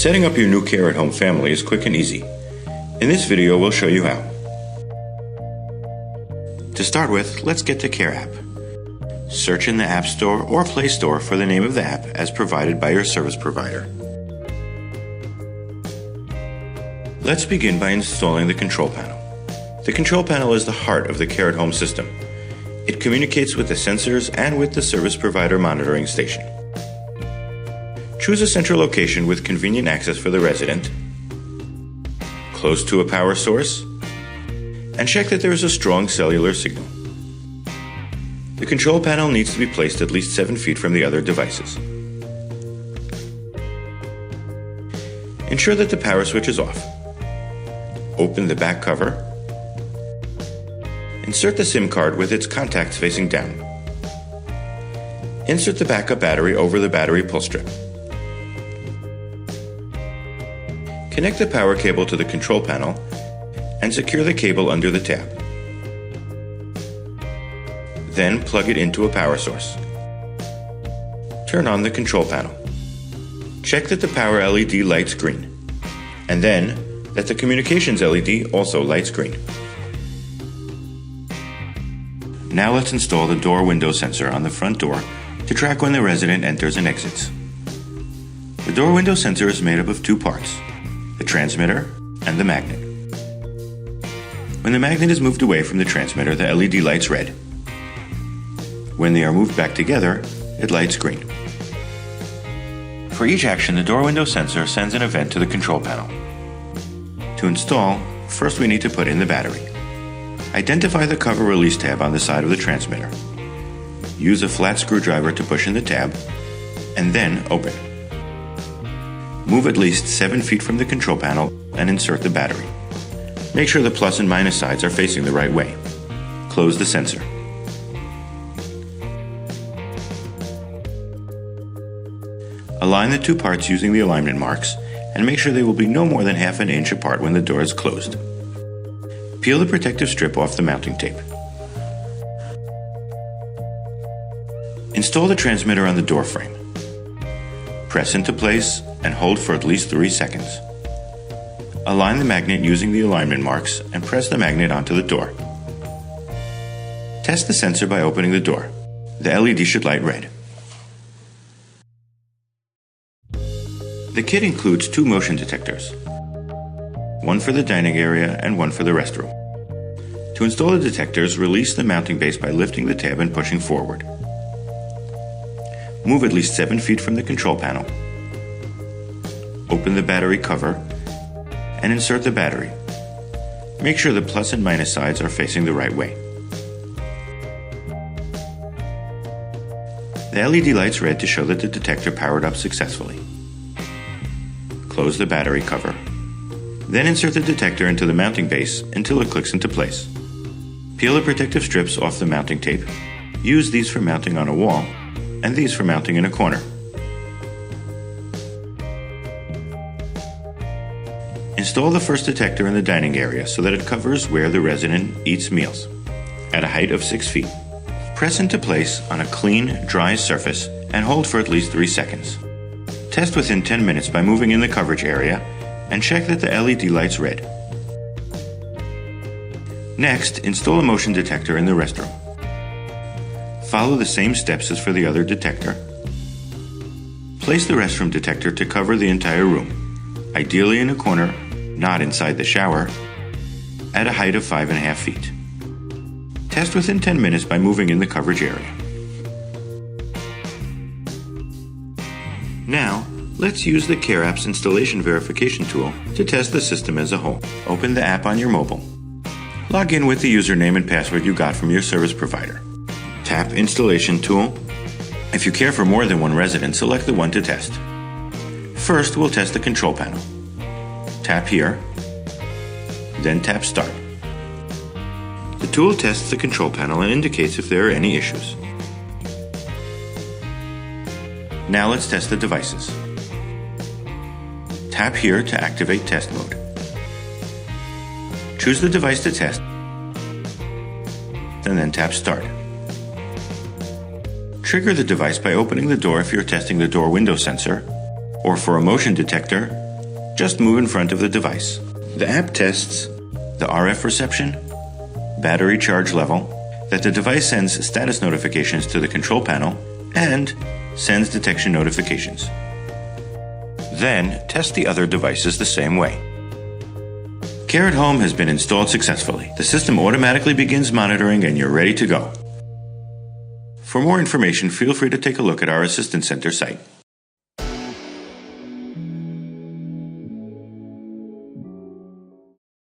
Setting up your new Care at Home family is quick and easy. In this video, we'll show you how. To start with, let's get the Care app. Search in the App Store or Play Store for the name of the app as provided by your service provider. Let's begin by installing the control panel. The control panel is the heart of the Care at Home system. It communicates with the sensors and with the service provider monitoring station. Choose a central location with convenient access for the resident, close to a power source, and check that there is a strong cellular signal. The control panel needs to be placed at least 7 feet from the other devices. Ensure that the power switch is off. Open the back cover. Insert the SIM card with its contacts facing down. Insert the backup battery over the battery pull strip. Connect the power cable to the control panel and secure the cable under the tab. Then plug it into a power source. Turn on the control panel. Check that the power LED lights green, and then that the communications LED also lights green. Now let's install the door window sensor on the front door to track when the resident enters and exits. The door window sensor is made up of 2 parts, the transmitter and the magnet. When the magnet is moved away from the transmitter, the LED lights red. When they are moved back together, it lights green. For each action, the door window sensor sends an event to the control panel. To install, first we need to put in the battery. Identify the cover release tab on the side of the transmitter. Use a flat screwdriver to push in the tab, and then open. Move at least 7 feet from the control panel and insert the battery. Make sure the plus and minus sides are facing the right way. Close the sensor. Align the 2 parts using the alignment marks and make sure they will be no more than half an inch apart when the door is closed. Peel the protective strip off the mounting tape. Install the transmitter on the door frame. Press into place and hold for at least 3 seconds. Align the magnet using the alignment marks and press the magnet onto the door. Test the sensor by opening the door. The LED should light red. The kit includes 2 motion detectors, one for the dining area and one for the restroom. To install the detectors, release the mounting base by lifting the tab and pushing forward. Move at least 7 feet from the control panel. Open the battery cover and insert the battery. Make sure the plus and minus sides are facing the right way. The LED lights red to show that the detector powered up successfully. Close the battery cover. Then insert the detector into the mounting base until it clicks into place. Peel the protective strips off the mounting tape. Use these for mounting on a wall and these for mounting in a corner. Install the first detector in the dining area so that it covers where the resident eats meals, at a height of 6 feet. Press into place on a clean, dry surface and hold for at least 3 seconds. Test within 10 minutes by moving in the coverage area and check that the LED lights red. Next, install a motion detector in the restroom. Follow the same steps as for the other detector. Place the restroom detector to cover the entire room, ideally in a corner, not inside the shower, at a height of 5.5 feet. Test within 10 minutes by moving in the coverage area. Now, let's use the Care app's installation verification tool to test the system as a whole. Open the app on your mobile. Log in with the username and password you got from your service provider. Tap Installation Tool. If you care for more than one resident, select the one to test. First, we'll test the control panel. Tap here, then tap Start. The tool tests the control panel and indicates if there are any issues. Now let's test the devices. Tap here to activate test mode. Choose the device to test, and then tap Start. Trigger the device by opening the door if you're testing the door window sensor, or for a motion detector, Just move in front of the device. The app tests the RF reception, battery charge level, that the device sends status notifications to the control panel, and sends detection notifications. Then, test the other devices the same way. Care at Home has been installed successfully. The system automatically begins monitoring and you're ready to go. For more information, feel free to take a look at our Assistance Center site.